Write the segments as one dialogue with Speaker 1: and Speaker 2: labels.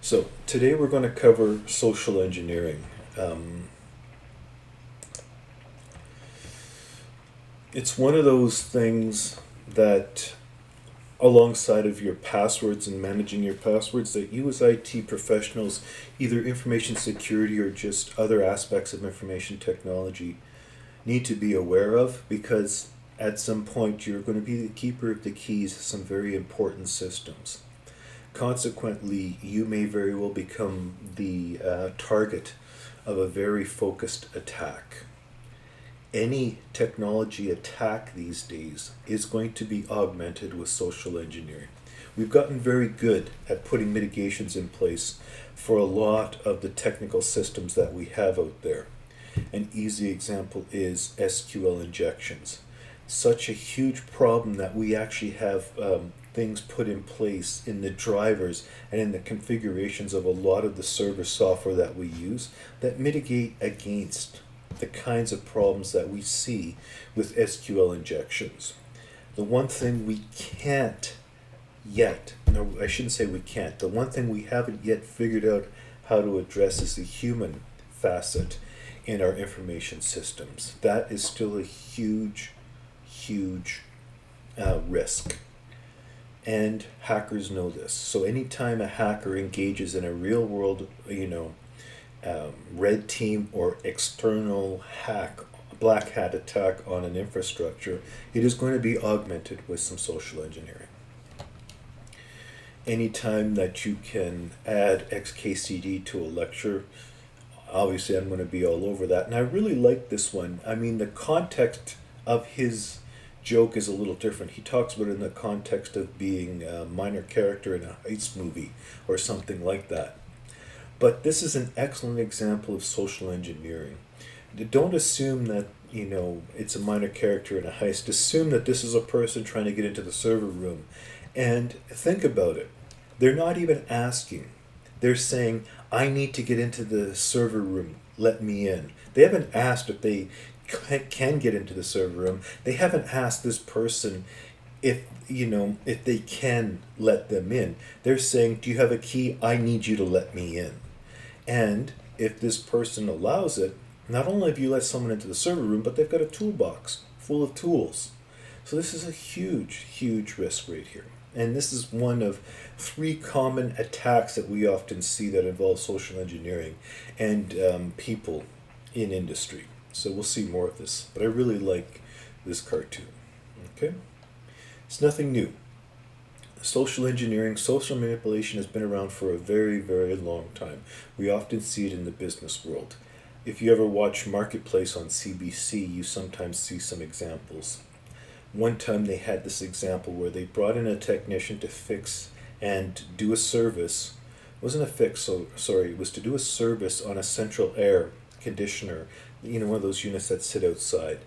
Speaker 1: So today we're going to cover social engineering. It's one of those things that, alongside of your passwords and managing your passwords, that you as IT professionals, either information security or just other aspects of information technology, need to be aware of, because at some point you're going to be the keeper of the keys to some very important systems. Consequently, you may very well become the target of a very focused attack. Any technology attack these days is going to be augmented with social engineering. We've gotten very good at putting mitigations in place for a lot of the technical systems that we have out there. An easy example is SQL injections. Such a huge problem that we actually have things put in place in the drivers and in the configurations of a lot of the server software that we use that mitigate against the kinds of problems that we see with SQL injections. The one thing we can't yet, no, I shouldn't say we can't, the one thing we haven't yet figured out how to address is the human facet in our information systems. That is still a huge, huge risk. And hackers know this. So anytime a hacker engages in a real world, red team or external hack, black hat attack on an infrastructure, it is going to be augmented with some social engineering. Anytime that you can add XKCD to a lecture, obviously I'm going to be all over that. And I really like this one. I mean, the context of his joke is a little different. He talks about it in the context of being a minor character in a heist movie or something like that. But this is an excellent example of social engineering. Don't assume that, it's a minor character in a heist. Assume that this is a person trying to get into the server room. And think about it. They're not even asking. They're saying, I need to get into the server room. Let me in. They haven't asked if they can get into the server room. They haven't asked this person if they can let them in. They're saying, do you have a key? I need you to let me in. And if this person allows it, not only have you let someone into the server room, but they've got a toolbox full of tools. So this is a huge, huge risk right here. And this is one of three common attacks that we often see that involve social engineering and people in industry. So we'll see more of this. But I really like this cartoon. Okay? It's nothing new. Social engineering, social manipulation has been around for a very, very long time. We often see it in the business world. If you ever watch Marketplace on CBC, you sometimes see some examples. One time they had this example where they brought in a technician to fix and do a service. It wasn't a fix, it was to do a service on a central air conditioner, one of those units that sit outside.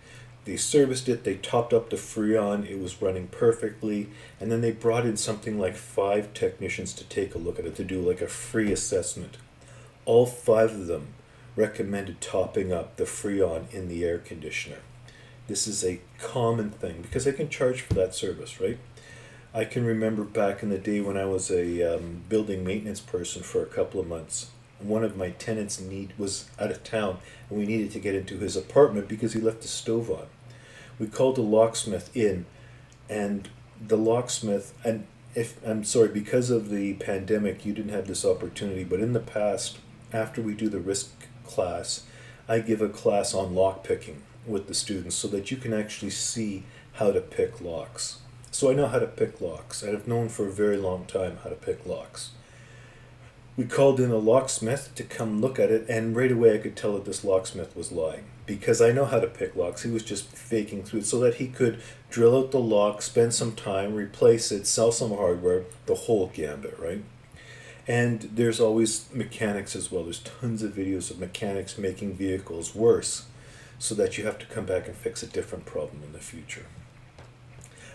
Speaker 1: They serviced it, they topped up the Freon, it was running perfectly, and then they brought in something like 5 technicians to take a look at it, to do like a free assessment. All 5 of them recommended topping up the Freon in the air conditioner. This is a common thing because they can charge for that service, right? I can remember back in the day when I was a building maintenance person for a couple of months. One of my tenants was out of town, and we needed to get into his apartment because he left the stove on. We called a locksmith in, and the locksmith, and because of the pandemic, you didn't have this opportunity, but in the past, after we do the risk class, I give a class on lock picking with the students so that you can actually see how to pick locks. So I know how to pick locks. I've known for a very long time how to pick locks. We called in a locksmith to come look at it, and right away I could tell that this locksmith was lying because I know how to pick locks. He was just faking through it so that he could drill out the lock, spend some time, replace it, sell some hardware, the whole gambit, right? And there's always mechanics as well. There's tons of videos of mechanics making vehicles worse so that you have to come back and fix a different problem in the future.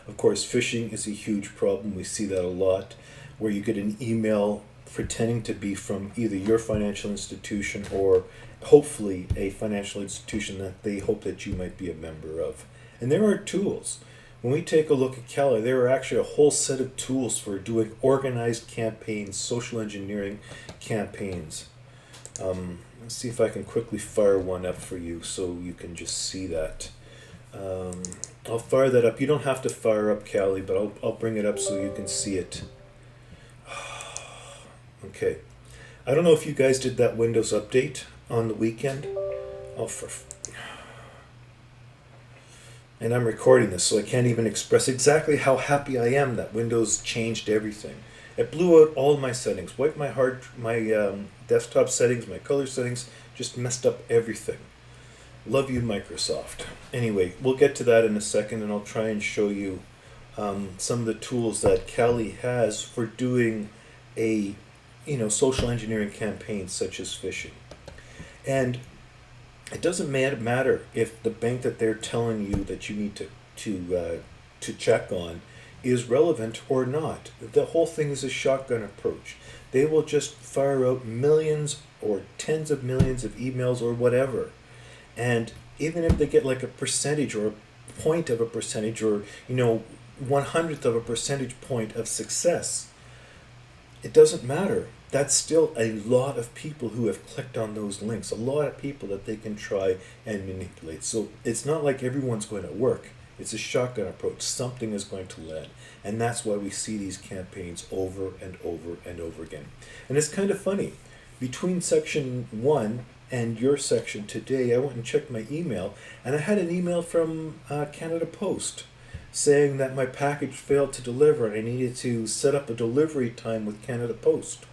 Speaker 1: Of course, phishing is a huge problem. We see that a lot, where you get an email pretending to be from either your financial institution or hopefully a financial institution that they hope that you might be a member of. And there are tools. When we take a look at Kali, there are actually a whole set of tools for doing organized campaigns, social engineering campaigns. Let's see if I can quickly fire one up for you so you can just see that. Um, I'll fire that up. You don't have to fire up Kali, but I'll bring it up so you can see it. Okay. I don't know if you guys did that Windows update on the weekend. Oh, and I'm recording this, so I can't even express exactly how happy I am that Windows changed everything. It blew out all my settings, wiped my desktop settings, my color settings, just messed up everything. Love you, Microsoft. Anyway, we'll get to that in a second, and I'll try and show you some of the tools that Kali has for doing a social engineering campaign such as phishing. And it doesn't matter if the bank that they're telling you that you need to check on is relevant or not. The whole thing is a shotgun approach. They will just fire out millions or tens of millions of emails or whatever, and even if they get like a percentage or a point of a percentage or 1/100th of a percentage point of success, it doesn't matter. That's still a lot of people who have clicked on those links, a lot of people that they can try and manipulate. So it's not like everyone's going to work. It's a shotgun approach. Something is going to land. And that's why we see these campaigns over and over and over again. And it's kind of funny. Between section 1 and your section today, I went and checked my email, and I had an email from Canada Post saying that my package failed to deliver and I needed to set up a delivery time with Canada Post.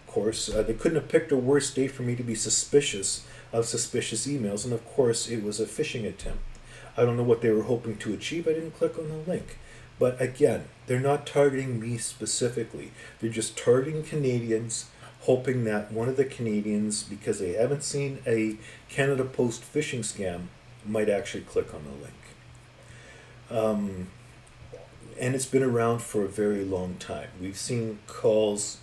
Speaker 1: Of course, they couldn't have picked a worse day for me to be suspicious of suspicious emails, and of course it was a phishing attempt. I don't know what they were hoping to achieve. I didn't click on the link. But again, they're not targeting me specifically. They're just targeting Canadians, hoping that one of the Canadians, because they haven't seen a Canada Post phishing scam, might actually click on the link. And it's been around for a very long time. We've seen calls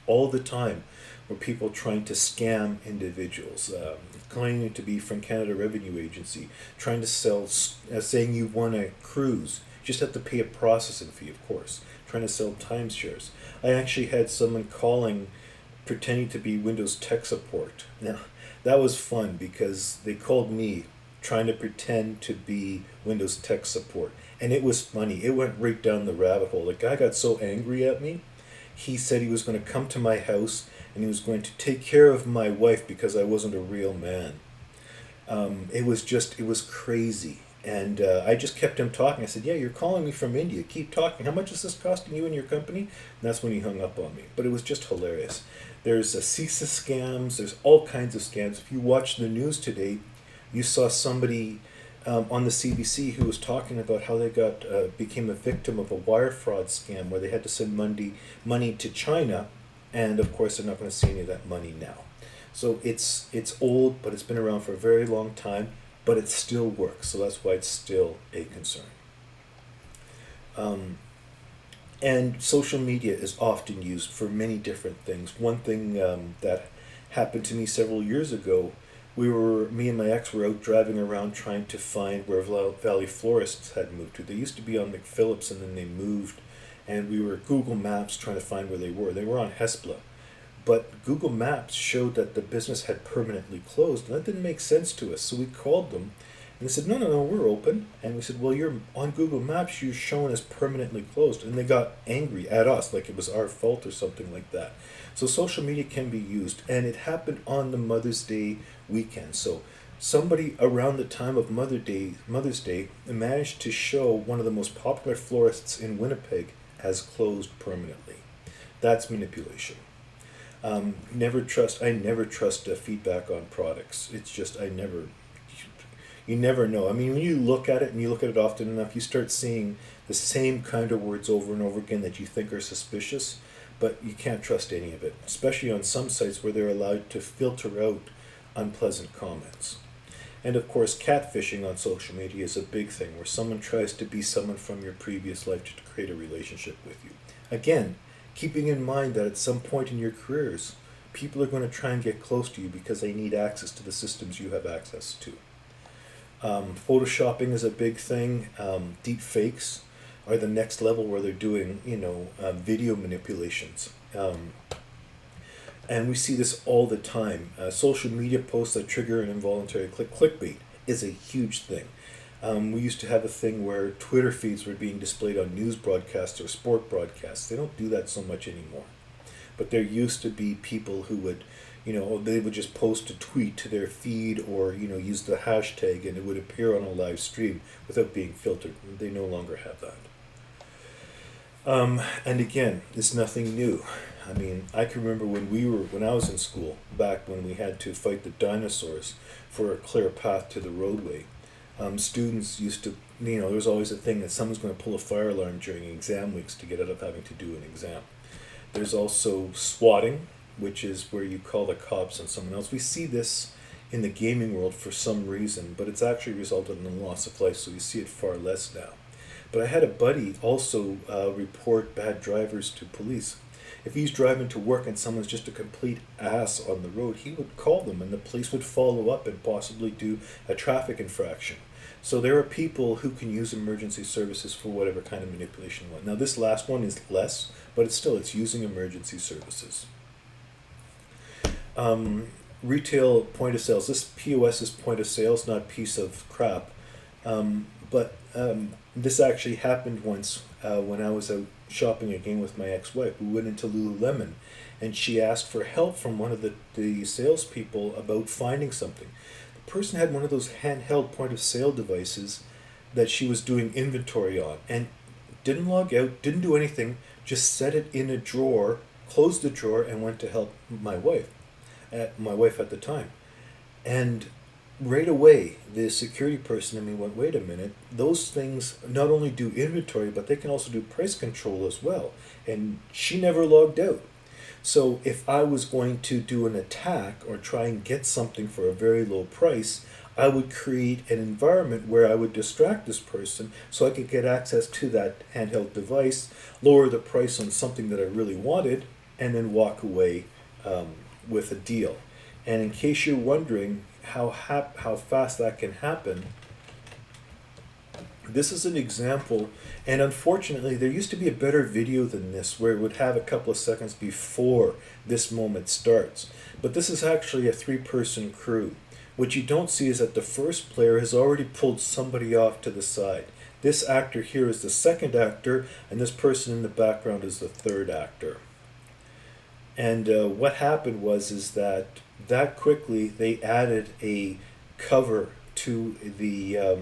Speaker 1: all the time where people trying to scam individuals, claiming to be from Canada Revenue Agency, trying to sell, saying you won a cruise. You just have to pay a processing fee, of course, trying to sell timeshares. I actually had someone calling, pretending to be Windows tech support. Now, that was fun because they called me trying to pretend to be Windows tech support. And it was funny. It went right down the rabbit hole. The guy got so angry at me. He said he was going to come to my house and he was going to take care of my wife because I wasn't a real man. It was crazy. And I just kept him talking. I said, yeah, you're calling me from India. Keep talking. How much is this costing you and your company? And that's when he hung up on me. But it was just hilarious. There's CISA scams. There's all kinds of scams. If you watch the news today, you saw somebody on the CBC who was talking about how they became a victim of a wire fraud scam where they had to send money to China, and of course they're not going to see any of that money now. So it's old, but it's been around for a very long time, but it still works. So that's why it's still a concern. And social media is often used for many different things. One thing that happened to me several years ago, me and my ex were out driving around trying to find where Valley Florists had moved to. They used to be on McPhillips and then they moved, and we were Google Maps trying to find where they were. They were on Hespla. But Google Maps showed that the business had permanently closed, and that didn't make sense to us. So we called them, and they said, no, we're open. And we said, well, you're on Google Maps, you're shown as permanently closed. And they got angry at us, like it was our fault or something like that. So social media can be used, and it happened on the Mother's Day weekend. So somebody around the time of Mother's Day managed to show one of the most popular florists in Winnipeg as closed permanently. That's manipulation. I never trust feedback on products. It's just, you never know. I mean, when you look at it and you look at it often enough, you start seeing the same kind of words over and over again that you think are suspicious, but you can't trust any of it, especially on some sites where they're allowed to filter out unpleasant comments. And of course, catfishing on social media is a big thing, where someone tries to be someone from your previous life to create a relationship with you. Again, keeping in mind that at some point in your careers, people are going to try and get close to you because they need access to the systems you have access to. Photoshopping is a big thing. Deep fakes are the next level where they're doing, video manipulations. And we see this all the time. Social media posts that trigger an involuntary clickbait is a huge thing. We used to have a thing where Twitter feeds were being displayed on news broadcasts or sport broadcasts. They don't do that so much anymore. But there used to be people who would, they would just post a tweet to their feed or, use the hashtag and it would appear on a live stream without being filtered. They no longer have that. And again, it's nothing new. I mean, I can remember when I was in school, back when we had to fight the dinosaurs for a clear path to the roadway. Students used to, there was always a thing that someone's going to pull a fire alarm during exam weeks to get out of having to do an exam. There's also swatting, which is where you call the cops on someone else. We see this in the gaming world for some reason, but it's actually resulted in the loss of life, so we see it far less now. But I had a buddy also report bad drivers to police. If he's driving to work and someone's just a complete ass on the road, he would call them and the police would follow up and possibly do a traffic infraction. So there are people who can use emergency services for whatever kind of manipulation you want. Now this last one is less, but it's using emergency services. Retail point of sales. This POS is point of sales, not piece of crap. But this actually happened once when I was out shopping again with my ex-wife. We went into Lululemon and she asked for help from one of the salespeople about finding something. The person had one of those handheld point of sale devices that she was doing inventory on and didn't log out, didn't do anything, just set it in a drawer, closed the drawer and went to help my wife at the time. And right away, the security person in me went, wait a minute, those things not only do inventory, but they can also do price control as well. And she never logged out. So if I was going to do an attack or try and get something for a very low price, I would create an environment where I would distract this person so I could get access to that handheld device, lower the price on something that I really wanted, and then walk away with a deal. And in case you're wondering how fast that can happen, this is an example, and unfortunately there used to be a better video than this where it would have a couple of seconds before this moment starts. But this is actually a 3-person crew. What you don't see is that the first player has already pulled somebody off to the side. This actor here is the second actor, and this person in the background is the third actor. And what happened was that quickly they added a cover to the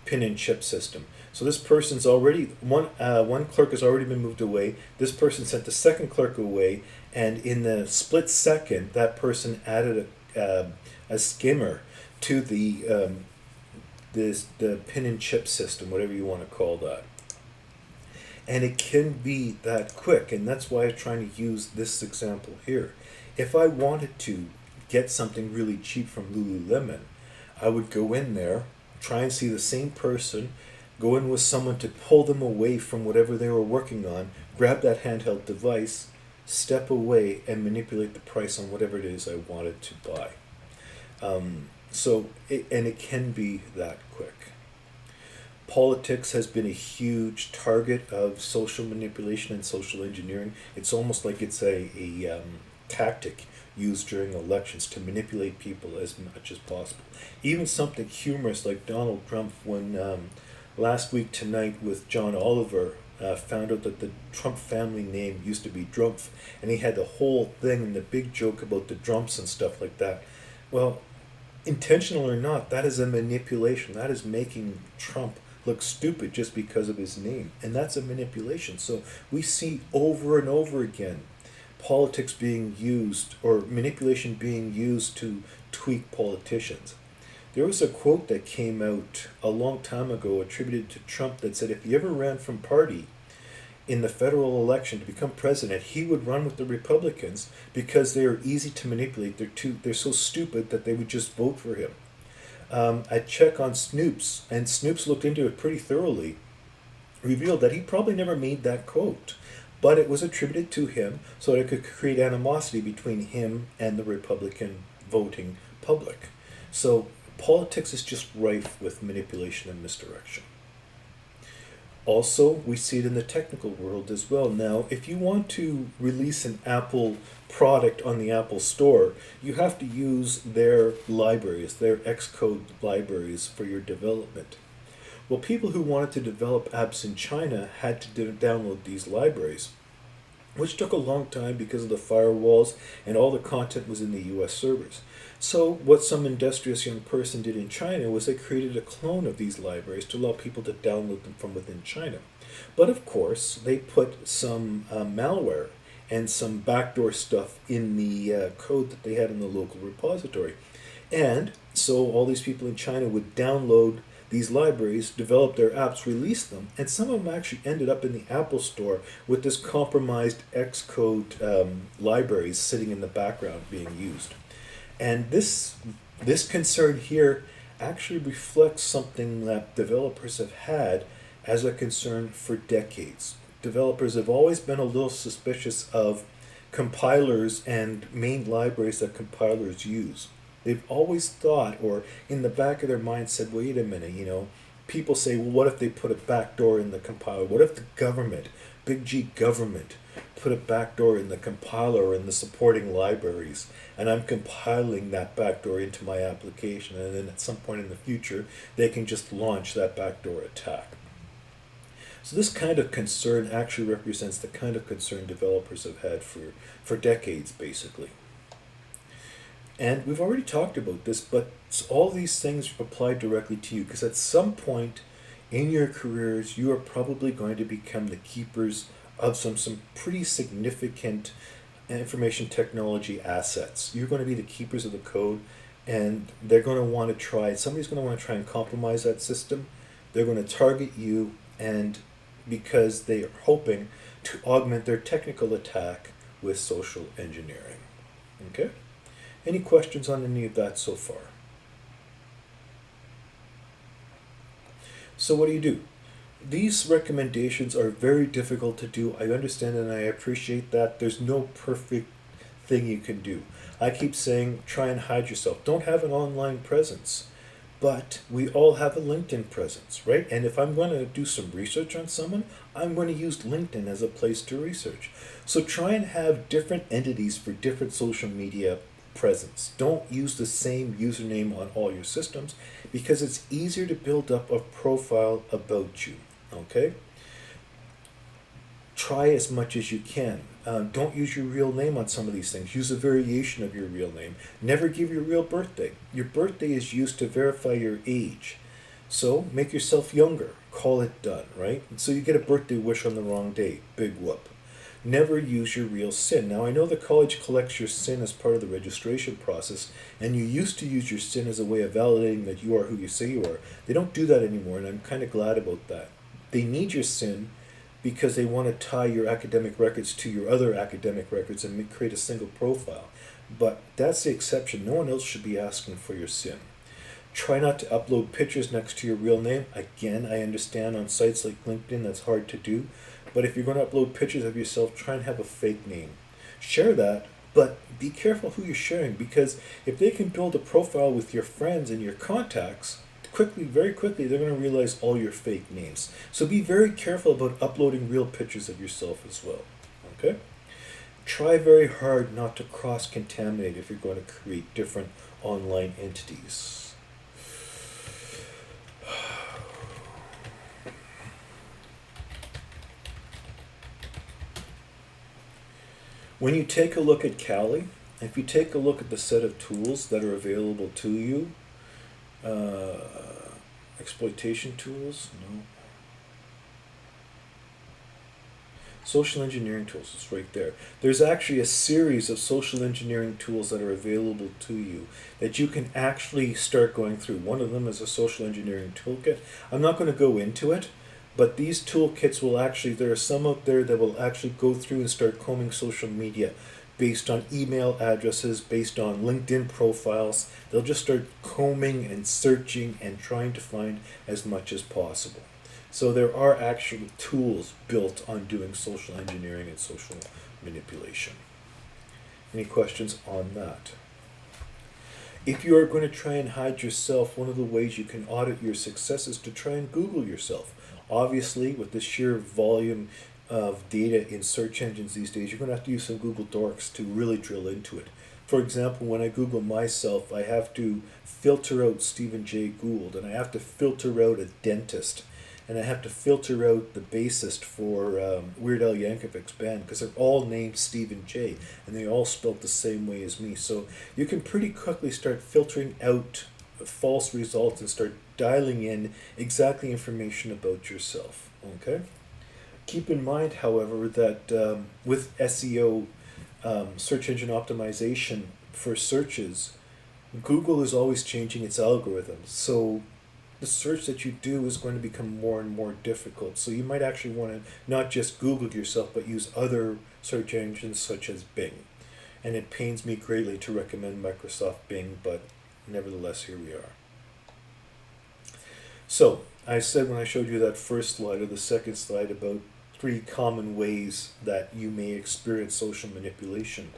Speaker 1: pin and chip system. So this person's already, one clerk has already been moved away. This person sent the second clerk away, and in the split second, that person added a skimmer to the pin and chip system, whatever you want to call that. And it can be that quick, and that's why I'm trying to use this example here. If I wanted to get something really cheap from Lululemon, I would go in there, try and see the same person, go in with someone to pull them away from whatever they were working on, grab that handheld device, step away, and manipulate the price on whatever it is I wanted to buy. It can be that quick. Politics has been a huge target of social manipulation and social engineering. It's almost like it's a tactic used during elections to manipulate people as much as possible. Even something humorous like Donald Trump, when last week tonight with John Oliver found out that the Trump family name used to be Drumpf, and he had the whole thing and the big joke about the Drumps and stuff like that. Well, intentional or not, that is a manipulation. That is making Trump look stupid just because of his name, and that's a manipulation. So we see over and over again politics being used or manipulation being used to tweak politicians. There was a quote that came out a long time ago attributed to Trump that said if he ever ran from party in the federal election to become president, he would run with the Republicans because they are easy to manipulate. They're so stupid that they would just vote for him. A check on Snoops, and Snoops looked into it pretty thoroughly, revealed that he probably never made that quote, but it was attributed to him so that it could create animosity between him and the Republican voting public. So Politics is just rife with manipulation and misdirection. Also, we see it in the technical world as well. Now, if you want to release an Apple product on the Apple Store, you have to use their libraries, their Xcode libraries for your development. Well, people who wanted to develop apps in China had to download these libraries, which took a long time because of the firewalls and all the content was in the US servers. So what some industrious young person did in China was they created a clone of these libraries to allow people to download them from within China. But of course, they put some malware and some backdoor stuff in the code that they had in the local repository. And so all these people in China would download these libraries, develop their apps, release them, and some of them actually ended up in the Apple Store with this compromised Xcode libraries sitting in the background being used. And this concern here actually reflects something that developers have had as a concern for decades. Developers have always been a little suspicious of compilers and main libraries that compilers use. They've always thought, or in the back of their mind said, wait a minute, people say, well, what if they put a backdoor in the compiler? What if the government, big G government, put a backdoor in the compiler or in the supporting libraries, and I'm compiling that backdoor into my application, and then at some point in the future, they can just launch that backdoor attack. So this kind of concern actually represents the kind of concern developers have had for decades, basically. And we've already talked about this, but all these things apply directly to you, because at some point in your careers, you are probably going to become the keepers of some pretty significant information technology assets. You're going to be the keepers of the code, and they're going to want to try, somebody's going to want to try and compromise that system. They're going to target you, and because they are hoping to augment their technical attack with social engineering. Okay? Any questions on any of that so far? So what do? These recommendations are very difficult to do. I understand and I appreciate that. There's no perfect thing you can do. I keep saying try and hide yourself. Don't have an online presence. But we all have a LinkedIn presence, right? And if I'm going to do some research on someone, I'm going to use LinkedIn as a place to research. So try and have different entities for different social media presence. Don't use the same username on all your systems because it's easier to build up a profile about you, okay? Try as much as you can. Don't use your real name on some of these things. Use a variation of your real name. Never give your real birthday. Your birthday is used to verify your age. So make yourself younger. Call it done, right? And so you get a birthday wish on the wrong day. Big whoop. Never use your real SIN. Now I know the college collects your SIN as part of the registration process, and you used to use your SIN as a way of validating that you are who you say you are. They don't do that anymore, and I'm kind of glad about that. They need your SIN because they want to tie your academic records to your other academic records and create a single profile. But that's the exception. No one else should be asking for your SIN. Try not to upload pictures next to your real name. Again, I understand on sites like LinkedIn that's hard to do. But if you're going to upload pictures of yourself, try and have a fake name. Share that, but be careful who you're sharing, because if they can build a profile with your friends and your contacts, very quickly, they're going to realize all your fake names. So be very careful about uploading real pictures of yourself as well. Okay? Try very hard not to cross-contaminate if you're going to create different online entities. When you take a look at Kali, if you take a look at the set of tools that are available to you, exploitation tools, no. Social engineering tools is right there. There's actually a series of social engineering tools that are available to you that you can actually start going through. One of them is a social engineering toolkit. I'm not going to go into it, but these toolkits will actually, there are some out there that will actually go through and start combing social media based on email addresses, based on LinkedIn profiles. They'll just start combing and searching and trying to find as much as possible. So there are actual tools built on doing social engineering and social manipulation. Any questions on that? If you are going to try and hide yourself, one of the ways you can audit your success is to try and Google yourself. Obviously, with the sheer volume of data in search engines these days, you're going to have to use some Google Dorks to really drill into it. For example, when I Google myself, I have to filter out Stephen Jay Gould, and I have to filter out a dentist, and I have to filter out the bassist for Weird Al Yankovic's band, because they're all named Stephen J, and they all spelled the same way as me. So you can pretty quickly start filtering out false results and start dialing in exactly information about yourself. Okay? Keep in mind, however, that with SEO, search engine optimization for searches, Google is always changing its algorithms. So the search that you do is going to become more and more difficult. So you might actually want to not just Google yourself, but use other search engines such as Bing. And it pains me greatly to recommend Microsoft Bing, but nevertheless, here we are. So I said when I showed you that first slide or the second slide about 3 common ways that you may experience social manipulation.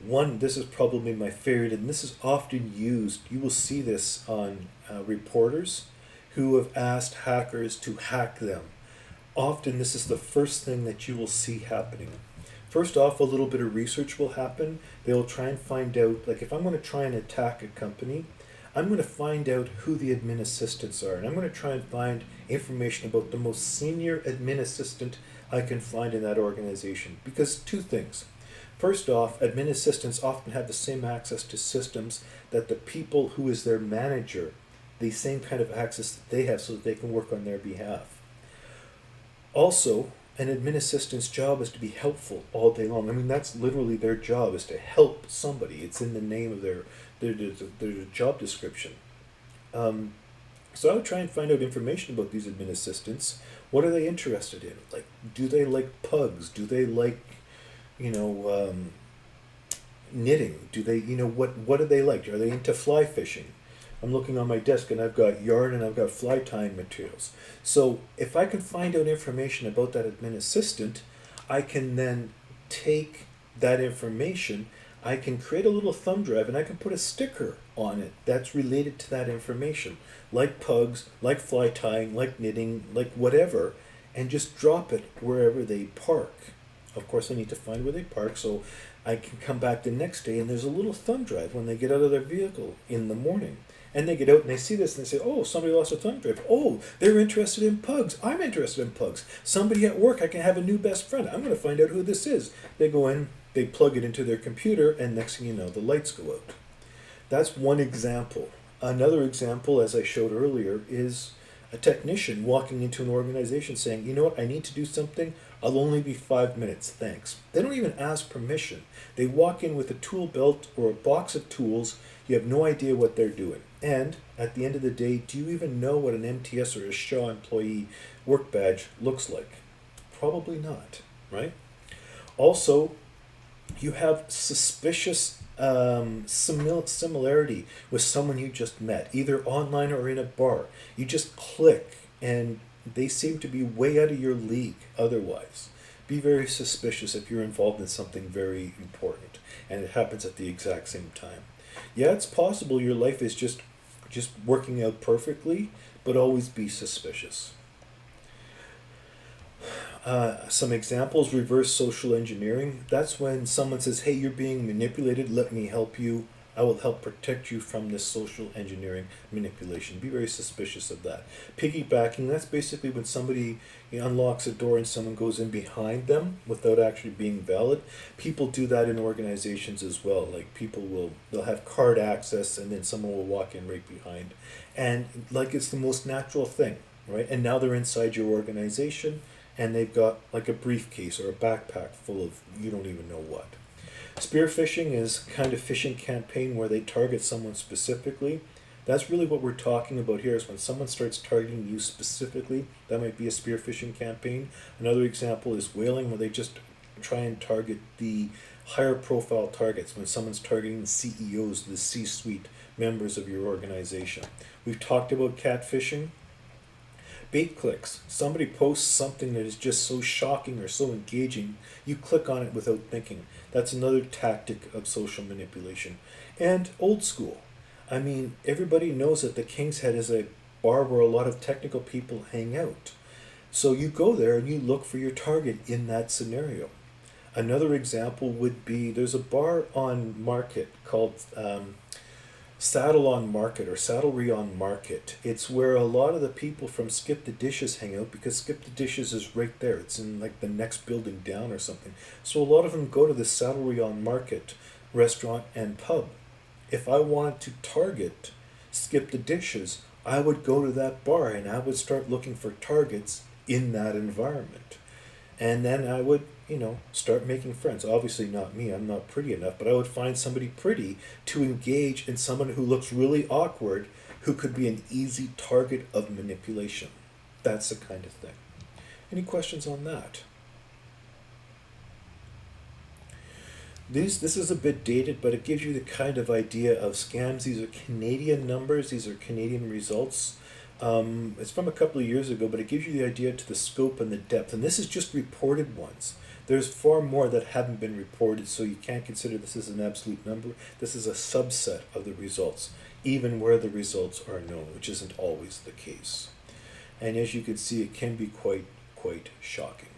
Speaker 1: One, this is probably my favorite, and this is often used. You will see this on reporters who have asked hackers to hack them. Often, this is the first thing that you will see happening. First off, a little bit of research will happen. They'll try and find out, like if I'm going to try and attack a company, I'm going to find out who the admin assistants are, and I'm going to try and find information about the most senior admin assistant I can find in that organization. Because 2 things. First off, admin assistants often have the same access to systems that the people who is their manager, the same kind of access that they have so that they can work on their behalf. Also, an admin assistant's job is to be helpful all day long. I mean, that's literally their job, is to help somebody. It's in the name of their job description. So I would try and find out information about these admin assistants. What are they interested in? Like, do they like pugs? Do they like, knitting? Do they, what do they like? Are they into fly fishing? I'm looking on my desk and I've got yarn and I've got fly tying materials. So if I can find out information about that admin assistant, I can then take that information, I can create a little thumb drive and I can put a sticker on it that's related to that information, like pugs, like fly tying, like knitting, like whatever, and just drop it wherever they park. Of course, I need to find where they park, so I can come back the next day and there's a little thumb drive when they get out of their vehicle in the morning. And they get out and they see this and they say, oh, somebody lost a thumb drive. Oh, they're interested in pugs. I'm interested in pugs. Somebody at work, I can have a new best friend. I'm going to find out who this is. They go in, they plug it into their computer, and next thing you know, the lights go out. That's one example. Another example, as I showed earlier, is a technician walking into an organization saying, you know what, I need to do something. I'll only be 5 minutes, thanks. They don't even ask permission. They walk in with a tool belt or a box of tools. You have no idea what they're doing. And at the end of the day, do you even know what an MTS or a Shaw employee work badge looks like? Probably not, right? Also, you have suspicious similarity with someone you just met, either online or in a bar. You just click and they seem to be way out of your league otherwise. Be very suspicious if you're involved in something very important and it happens at the exact same time. Yeah, it's possible your life is just working out perfectly, but always be suspicious. Some examples: reverse social engineering. That's when someone says, hey, you're being manipulated, let me help you. I will help protect you from this social engineering manipulation. Be very suspicious of that. Piggybacking, that's basically when somebody unlocks a door and someone goes in behind them without actually being valid. People do that in organizations as well. Like they'll have card access and then someone will walk in right behind. And like it's the most natural thing, right? And now they're inside your organization and they've got like a briefcase or a backpack full of you don't even know what. Spear phishing is kind of phishing campaign where they target someone specifically. That's really what we're talking about here, is when someone starts targeting you specifically. That might be a spear phishing campaign. Another example is whaling, where they just try and target the higher profile targets, when someone's targeting the CEOs, the C-suite members of your organization. We've talked about catfishing. Bait clicks. Somebody posts something that is just so shocking or so engaging, you click on it without thinking. That's another tactic of social manipulation. And old school. I mean, everybody knows that the King's Head is a bar where a lot of technical people hang out. So you go there and you look for your target in that scenario. Another example would be there's a bar on Market called Saddle on Market or Saddlery on Market. It's where a lot of the people from Skip the Dishes hang out because Skip the Dishes is right there. It's in like the next building down or something. So a lot of them go to the Saddlery on Market restaurant and pub. If I wanted to target Skip the Dishes, I would go to that bar and I would start looking for targets in that environment. And then I would, start making friends. Obviously, not me, I'm not pretty enough, but I would find somebody pretty to engage in someone who looks really awkward, who could be an easy target of manipulation. That's the kind of thing. Any questions on that? This is a bit dated, but it gives you the kind of idea of scams. These are Canadian numbers, these are Canadian results. It's from a couple of years ago, but it gives you the idea to the scope and the depth. And this is just reported ones. There's far more that haven't been reported, so you can't consider this as an absolute number. This is a subset of the results, even where the results are known, which isn't always the case. And as you can see, it can be quite shocking.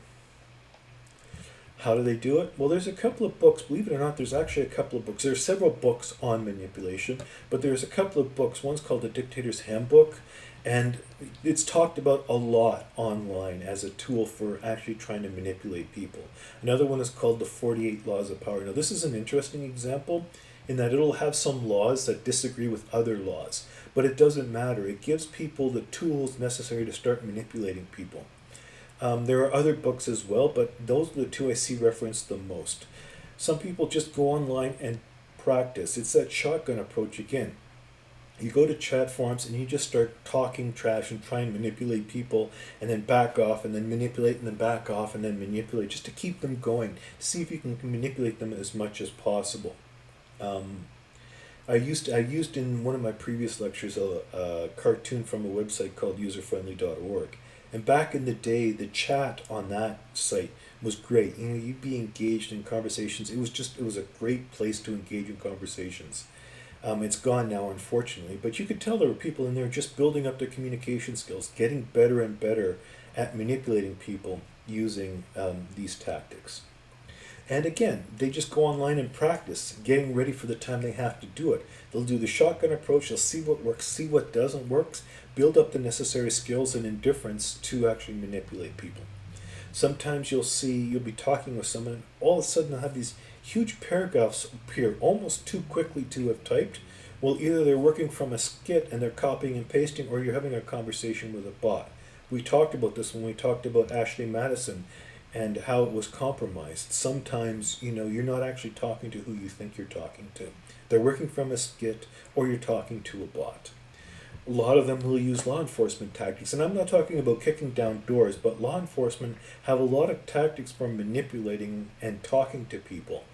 Speaker 1: How do they do it? Well, there's a couple of books. Believe it or not, there's actually a couple of books. There are several books on manipulation, but there's a couple of books. One's called The Dictator's Handbook, and it's talked about a lot online as a tool for actually trying to manipulate people. Another one is called The 48 Laws of Power. Now, this is an interesting example in that it'll have some laws that disagree with other laws, but it doesn't matter. It gives people the tools necessary to start manipulating people. There are other books as well, but those are the two I see referenced the most. Some people just go online and practice. It's that shotgun approach again. You go to chat forums and you just start talking trash and try and manipulate people and then back off and then manipulate and then back off and then manipulate just to keep them going. See if you can manipulate them as much as possible. I used in one of my previous lectures a cartoon from a website called userfriendly.org. And back in the day, the chat on that site was great. You'd be engaged in conversations. It was a great place to engage in conversations. It's gone now, unfortunately, but you could tell there were people in there just building up their communication skills, getting better and better at manipulating people using these tactics. And again, they just go online and practice, getting ready for the time they have to do it. They'll do the shotgun approach, they'll see what works, see what doesn't work, build up the necessary skills and indifference to actually manipulate people. Sometimes you'll be talking with someone, and all of a sudden they'll have these huge paragraphs appear almost too quickly to have typed. Well, either they're working from a skit and they're copying and pasting, or you're having a conversation with a bot. We talked about this when we talked about Ashley Madison and how it was compromised. Sometimes, you're not actually talking to who you think you're talking to. They're working from a skit, or you're talking to a bot. A lot of them will use law enforcement tactics, and I'm not talking about kicking down doors, but law enforcement have a lot of tactics for manipulating and talking to people.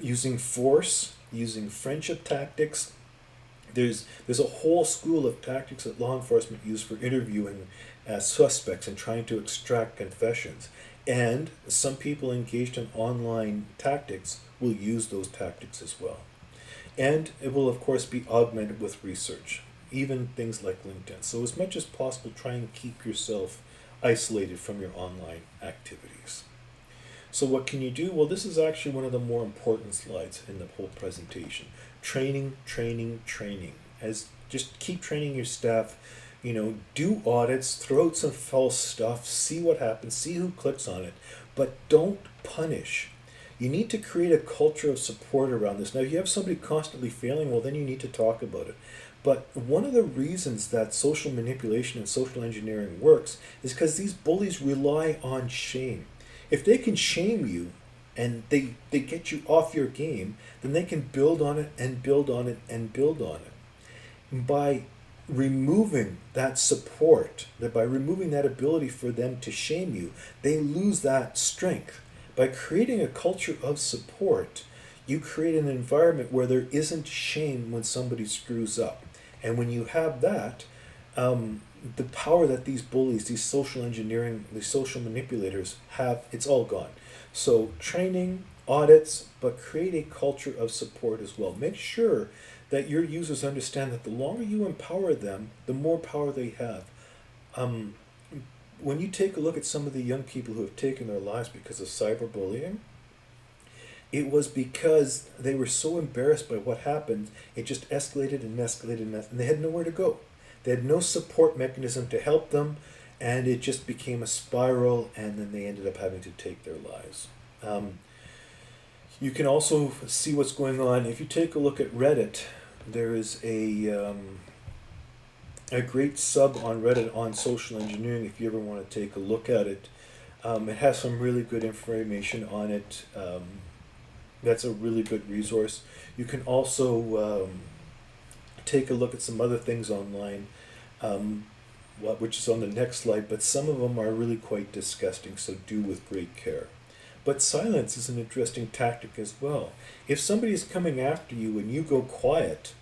Speaker 1: Using force, using friendship tactics. There's a whole school of tactics that law enforcement use for interviewing suspects and trying to extract confessions. And some people engaged in online tactics will use those tactics as well. And it will, of course, be augmented with research, even things like LinkedIn. So as much as possible, try and keep yourself isolated from your online activities. So what can you do? Well, this is actually one of the more important slides in the whole presentation. Training, training, training. Just keep training your staff. Do audits, throw out some false stuff, see what happens, see who clicks on it, but don't punish. You need to create a culture of support around this. Now, if you have somebody constantly failing, well, then you need to talk about it. But one of the reasons that social manipulation and social engineering works is because these bullies rely on shame. If they can shame you and they get you off your game, then they can build on it and build on it and build on it. By removing that support, by removing that ability for them to shame you, they lose that strength. By creating a culture of support, you create an environment where there isn't shame when somebody screws up. And when you have that, the power that these bullies, these social engineering, these social manipulators have, it's all gone. So training, audits, but create a culture of support as well. Make sure that your users understand that the longer you empower them, the more power they have. Um, when you take a look at some of the young people who have taken their lives because of cyberbullying, it was because they were so embarrassed by what happened, it just escalated and escalated and they had nowhere to go. They had no support mechanism to help them, and it just became a spiral, and then they ended up having to take their lives. Um, you can also see what's going on. If you take a look at Reddit, there is a great sub on Reddit on social engineering if you ever want to take a look at it. It has some really good information on it. That's a really good resource. You can also take a look at some other things online, um, which is on the next slide, but some of them are really quite disgusting, so do with great care. But silence is an interesting tactic as well. If somebody is coming after you and you go quiet,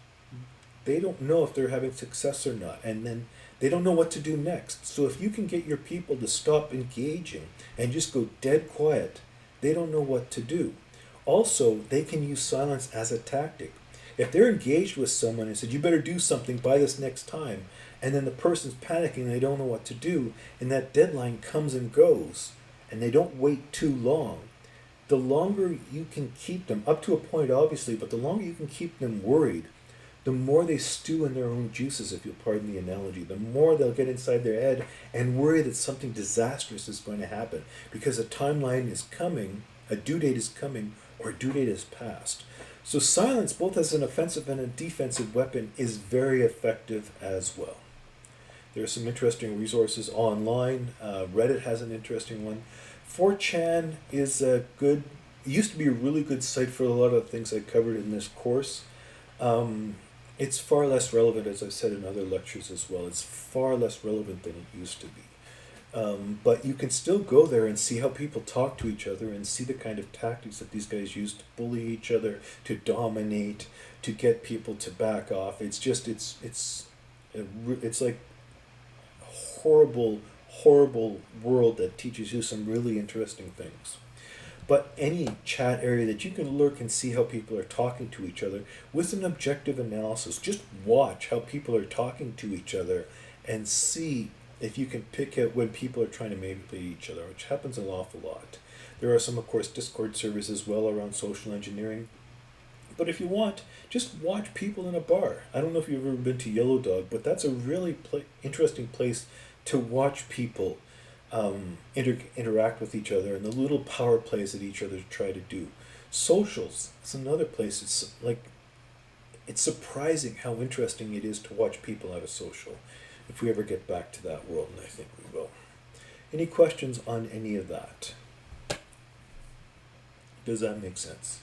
Speaker 1: they don't know if they're having success or not, and then they don't know what to do next. So if you can get your people to stop engaging and just go dead quiet, they don't know what to do. Also, they can use silence as a tactic. If they're engaged with someone and said, you better do something by this next time, and then the person's panicking and they don't know what to do, and that deadline comes and goes, and they don't wait too long, the longer you can keep them, up to a point obviously, but the longer you can keep them worried, the more they stew in their own juices, if you'll pardon the analogy, the more they'll get inside their head and worry that something disastrous is going to happen because a timeline is coming, a due date is coming, or a due date is passed. So silence, both as an offensive and a defensive weapon, is very effective as well. There are some interesting resources online. Reddit has an interesting one. 4chan is a good, it used to be a really good site for a lot of the things I covered in this course. Um, it's far less relevant, as I've said in other lectures as well. It's far less relevant than it used to be. But you can still go there and see how people talk to each other and see the kind of tactics that these guys use to bully each other, to dominate, to get people to back off. It's just it's like a horrible world that teaches you some really interesting things. But any chat area that you can lurk and see how people are talking to each other with an objective analysis, just watch how people are talking to each other and see if you can pick out when people are trying to manipulate each other, which happens an awful lot. There are some, of course, Discord servers as well around social engineering. But if you want, just watch people in a bar. I don't know if you've ever been to Yellow Dog, but that's a really interesting place to watch people interact with each other and the little power plays that each other try to do. Socials, it's another place. It's surprising how interesting it is to watch people at a social. If we ever get back to that world, and I think we will. Any questions on any of that? Does that make sense?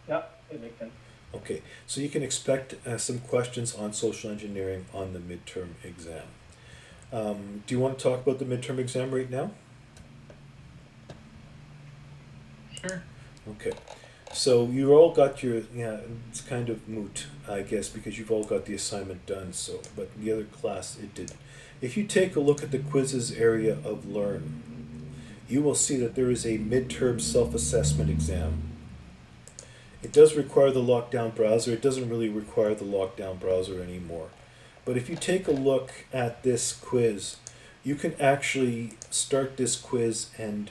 Speaker 2: Yeah, it makes sense.
Speaker 1: Okay, so you can expect some questions on social engineering on the midterm exam. Do you want to talk about the midterm exam right now?
Speaker 2: Sure.
Speaker 1: Okay. So you all got your, yeah, it's kind of moot, I guess, because you've all got the assignment done, so, but the other class, it didn't. If you take a look at the quizzes area of Learn, you will see that there is a midterm self-assessment exam. It does require the lockdown browser. It doesn't really require the lockdown browser anymore. But if you take a look at this quiz, you can actually start this quiz and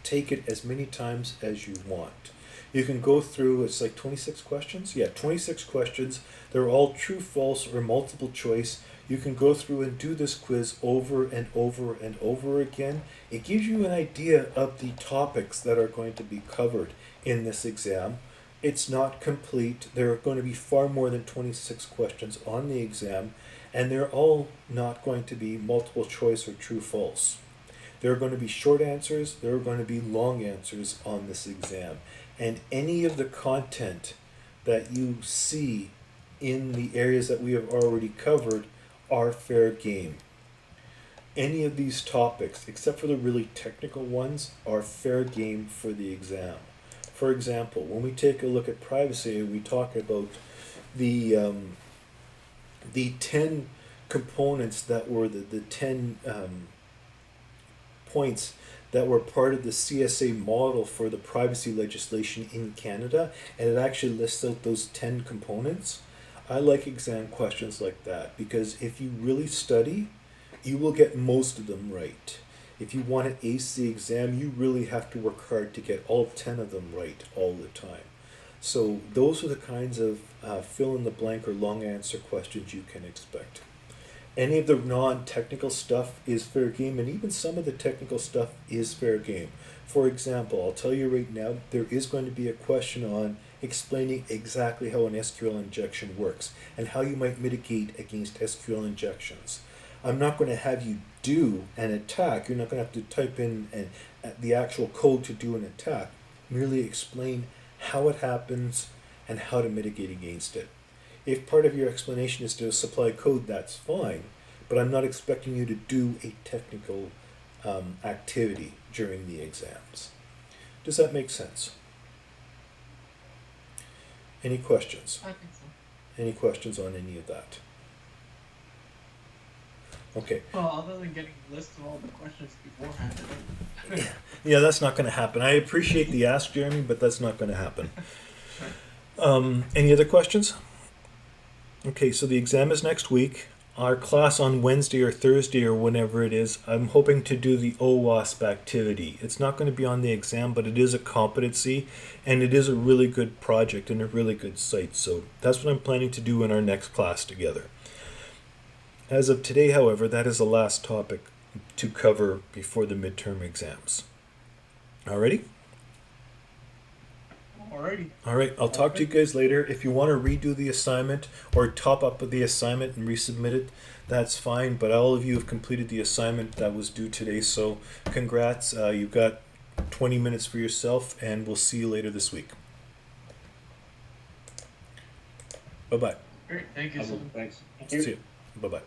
Speaker 1: take it as many times as you want. You can go through, it's like 26 questions? Yeah, 26 questions. They're all true, false, or multiple choice. You can go through and do this quiz over and over and over again. It gives you an idea of the topics that are going to be covered in this exam. It's not complete. There are going to be far more than 26 questions on the exam, and they're all not going to be multiple choice or true, false. There are going to be short answers, there are going to be long answers on this exam. And any of the content that you see in the areas that we have already covered are fair game. Any of these topics, except for the really technical ones, are fair game for the exam. For example, when we take a look at privacy and we talk about the 10 components that were the 10 points that were part of the CSA model for the privacy legislation in Canada, and it actually lists out those 10 components. I like exam questions like that because if you really study, you will get most of them right. If you want to ace the exam, you really have to work hard to get all 10 of them right all the time. So those are the kinds of fill in the blank or long answer questions you can expect. Any of the non-technical stuff is fair game, and even some of the technical stuff is fair game. For example, I'll tell you right now, there is going to be a question on explaining exactly how an SQL injection works and how you might mitigate against SQL injections. I'm not going to have you do an attack. You're not going to have to type in the actual code to do an attack. Merely explain how it happens and how to mitigate against it. If part of your explanation is to supply code, that's fine, but I'm not expecting you to do a technical activity during the exams. Does that make sense? Any questions?
Speaker 2: I think so.
Speaker 1: Any questions on any of that? Okay.
Speaker 2: Well, other than getting a list of all the questions beforehand.
Speaker 1: Yeah, that's not going to happen. I appreciate the ask, Jeremy, but that's not going to happen. Any other questions? Okay, so the exam is next week. Our class on Wednesday or Thursday or whenever it is, I'm hoping to do the OWASP activity. It's not going to be on the exam, but it is a competency, and it is a really good project and a really good site. So that's what I'm planning to do in our next class together. As of today, however, that is the last topic to cover before the midterm exams. Alrighty?
Speaker 2: Alrighty.
Speaker 1: All right, I'll talk to you guys later. If you want to redo the assignment or top up the assignment and resubmit it, that's fine. But all of you have completed the assignment that was due today, so congrats. You've got 20 minutes for yourself, and we'll see you later this week. Bye-bye.
Speaker 2: Great. Thank you so much.
Speaker 3: Thanks.
Speaker 1: See you. Bye-bye.